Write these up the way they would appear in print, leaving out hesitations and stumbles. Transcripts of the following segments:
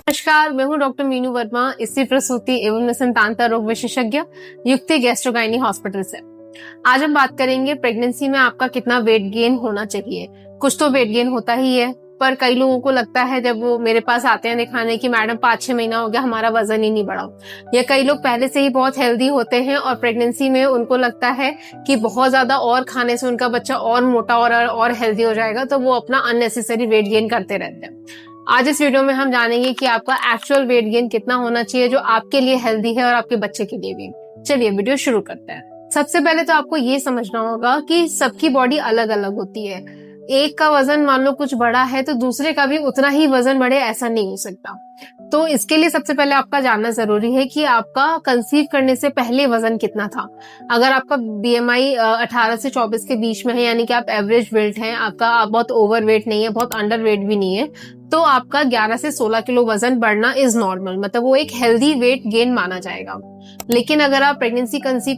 नमस्कार, मैं हूं डॉक्टर मीनू वर्मा, स्त्री प्रसूति एवं संतानता रोग विशेषज्ञ, युक्ति गैस्ट्रोगाइनी हॉस्पिटल से। आज हम बात करेंगे प्रेगनेंसी में आपका कितना वेट गेन होना चाहिए। कुछ तो वेट गेन होता ही है, पर कई लोगों को लगता है जब वो मेरे पास आते हैं दिखाने की मैडम 5-6 महीना हो गया हमारा वजन ही नहीं बढ़ा। या कई लोग पहले से ही बहुत हेल्दी होते हैं और प्रेगनेंसी में उनको लगता है कि बहुत ज्यादा और खाने से उनका बच्चा और मोटा और हेल्दी हो जाएगा, तो वो अपना अननेसेसरी वेट गेन करते रहते हैं। आज इस वीडियो में हम जानेंगे कि आपका एक्चुअल वेट गेन कितना होना चाहिए जो आपके लिए हेल्दी है और आपके बच्चे के लिए भी। चलिए वीडियो शुरू करते हैं। सबसे पहले तो आपको ये समझना होगा कि सबकी बॉडी अलग अलग होती है। एक का वजन मान लो कुछ बड़ा है तो दूसरे का भी उतना ही वजन बढ़े, ऐसा नहीं हो सकता। तो इसके लिए सबसे पहले आपका जानना जरूरी है कि आपका कंसीव करने से पहले वजन कितना था। अगर आपका बीएमआई 18 से 24 के बीच में है, यानी कि आप एवरेज वेट हैं, आपका बहुत ओवर वेट नहीं है, बहुत अंडर वेट भी नहीं है, तो आपका 11 से 16 किलो वजन बढ़ना इज नॉर्मल, मतलब वो एक हेल्दी वेट गेन माना जाएगा। लेकिन अगर आप प्रेगनेंसी कंसीव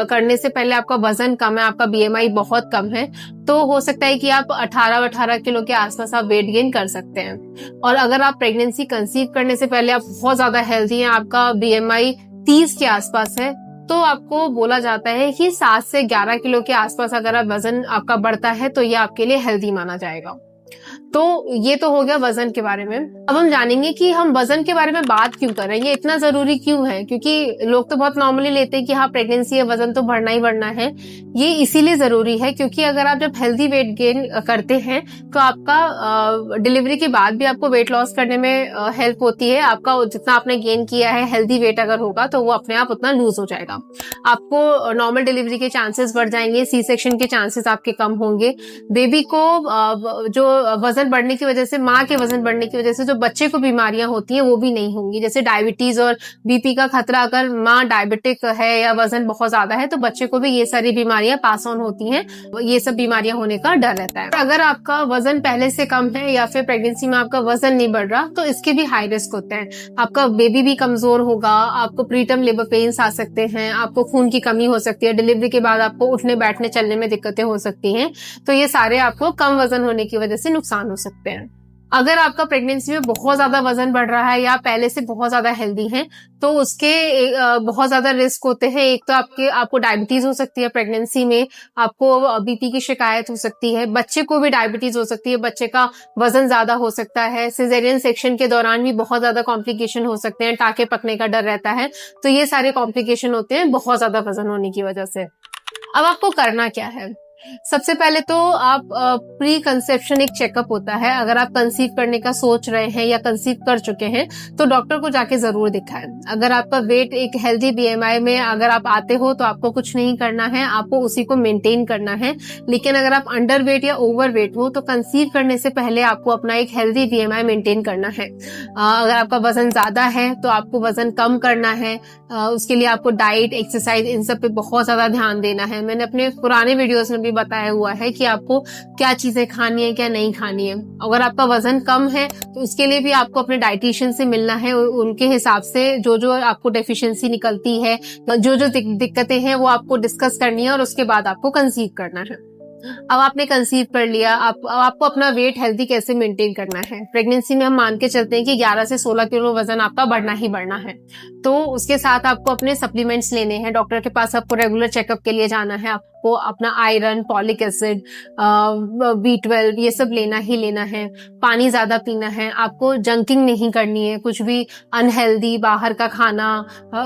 करने से पहले आपका वजन कम है, आपका बीएमआई बहुत कम है, तो हो सकता है कि आप 18 किलो के आसपास आप वेट गेन कर सकते हैं। और अगर आप प्रेगनेंसी कंसीव करने से पहले आप बहुत ज्यादा हेल्दी हैं, आपका बीएमआई 30 के आसपास है, तो आपको बोला जाता है कि 7 से 11 किलो के आसपास अगर आप वजन आपका बढ़ता है तो ये आपके लिए हेल्दी माना जाएगा। तो ये तो हो गया वजन के बारे में। अब हम जानेंगे कि हम वजन के बारे में बात क्यों कर रहे हैं, ये इतना जरूरी क्यों है। क्योंकि लोग तो बहुत नॉर्मली लेते हैं कि हाँ प्रेगनेंसी है, वजन तो बढ़ना ही बढ़ना है। ये इसीलिए जरूरी है क्योंकि अगर आप जब हेल्दी वेट गेन करते हैं तो आपका डिलीवरी के बाद भी आपको वेट लॉस करने में हेल्प होती है। आपका जितना आपने गेन किया है, हेल्दी वेट अगर होगा तो वो अपने आप उतना लूज हो जाएगा। आपको नॉर्मल डिलीवरी के चांसेस बढ़ जाएंगे, सी सेक्शन के चांसेस आपके कम होंगे। बेबी को जो वजन बढ़ने की वजह से, माँ के वजन बढ़ने की वजह से जो बच्चे को बीमारियां होती हैं वो भी नहीं होंगी। जैसे डायबिटीज और बीपी का खतरा, अगर माँ डायबिटिक है या वजन बहुत ज्यादा है तो बच्चे को भी ये सारी बीमारियां पास ऑन होती हैं, ये सब बीमारियां होने का डर रहता है। अगर आपका वजन पहले से कम है या फिर प्रेगनेंसी में आपका वजन नहीं बढ़ रहा तो इसके भी हाई रिस्क होते हैं। आपका बेबी भी कमजोर होगा, आपको प्रीटर्म लेबर पेन्स आ सकते हैं, आपको खून की कमी हो सकती है, डिलीवरी के बाद आपको उठने बैठने चलने में दिक्कतें हो सकती हैं। तो ये सारे आपको कम वजन होने की वजह से नुकसान हो सकते हैं। अगर आपका प्रेगनेंसी में बहुत ज्यादा वजन बढ़ रहा है या पहले से बहुत ज्यादा हेल्दी है तो उसके बहुत ज्यादा रिस्क होते हैं। एक तो आपको डायबिटीज हो सकती है, प्रेगनेंसी में आपको बीपी की शिकायत हो सकती है, बच्चे को भी डायबिटीज हो सकती है, बच्चे का वजन ज्यादा हो सकता है, सिजेरियन सेक्शन के दौरान भी बहुत ज्यादा कॉम्प्लिकेशन हो सकते हैं, टाके पकने का डर रहता है। तो ये सारे कॉम्प्लिकेशन होते हैं बहुत ज्यादा वजन होने की वजह से। अब आपको करना क्या है? सबसे पहले तो आप प्री कंसेप्शन एक चेकअप होता है। अगर आप कंसीव करने का सोच रहे हैं या कंसीव कर चुके हैं तो डॉक्टर को जाके जरूर दिखाएं। अगर आपका वेट एक हेल्दी बीएमआई में अगर आप आते हो तो आपको कुछ नहीं करना है, आपको उसी को मेंटेन करना है। लेकिन अगर आप अंडर वेट या ओवर वेट हो तो कंसीव करने से पहले आपको अपना एक हेल्दी बीएमआई मेंटेन करना है। अगर आपका वजन ज्यादा है तो आपको वजन कम करना है। उसके लिए आपको डाइट, एक्सरसाइज, इन सब पे बहुत ज्यादा ध्यान देना है। मैंने अपने पुराने वीडियोस में भी बताया हुआ है कि आपको क्या चीजें खानी है, क्या नहीं खानी है। अगर आपका वजन कम है तो उसके लिए भी आपको अपने डाइटिशियन से मिलना है। उनके हिसाब से जो जो आपको डेफिशिएंसी निकलती है, जो जो दिक्कतें हैं वो आपको डिस्कस करनी है और उसके बाद आपको कंसीव करना है। अब आपने कंसीव कर लिया, आपको अपना वेट हेल्दी कैसे मेंटेन करना है। प्रेगनेंसी में हम मान के चलते हैं कि 11 से 16 किलो वजन आपका बढ़ना ही बढ़ना है, तो उसके साथ आपको अपने सप्लीमेंट्स लेने हैं। डॉक्टर के पास आपको रेगुलर चेकअप के लिए जाना है। आपको अपना आयरन, फॉलिक एसिड, B12 ये सब लेना ही लेना है। पानी ज्यादा पीना है। आपको जंकिंग नहीं करनी है, कुछ भी अनहेल्दी बाहर का खाना।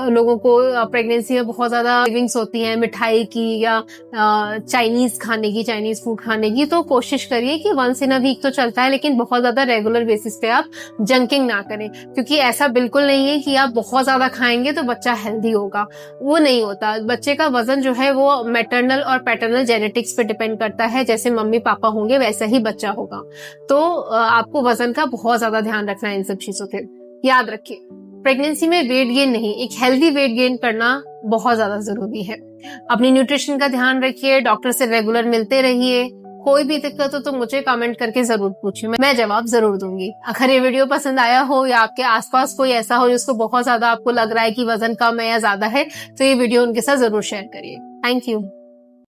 लोगों को प्रेगनेंसी में बहुत ज्यादा क्रेविंग्स होती है मिठाई की या चाइनीज खाने की, चाइनीज फूड खाने की। तो कोशिश करिए कि वंस इन अ वीक तो चलता है, लेकिन बहुत ज्यादा रेगुलर बेसिस पे आप जंकिंग ना करें। क्योंकि ऐसा बिल्कुल नहीं है कि आप बहुत ज्यादा खाएंगे तो बच्चा हेल्दी होगा, वो नहीं होता। बच्चे का वजन जो है वो मैटरनल और पैटर्नल जेनेटिक्स पे डिपेंड करता है। जैसे मम्मी पापा होंगे वैसा ही बच्चा होगा। तो आपको वजन का बहुत ज्यादा ध्यान रखना है इन सब चीजों के। याद रखिए, प्रेगनेंसी में वेट गेन नहीं, एक हेल्दी वेट गेन करना बहुत ज्यादा जरूरी है। अपनी न्यूट्रिशन का ध्यान रखिए, डॉक्टर से रेगुलर मिलते रहिए। कोई भी दिक्कत हो तो मुझे कमेंट करके जरूर पूछिए, मैं जवाब जरूर दूंगी। अगर ये वीडियो पसंद आया हो या आपके आसपास कोई ऐसा हो जिसको बहुत ज्यादा आपको लग रहा है कि वजन कम है या ज्यादा है, तो ये वीडियो उनके साथ जरूर शेयर करिए। Thank you.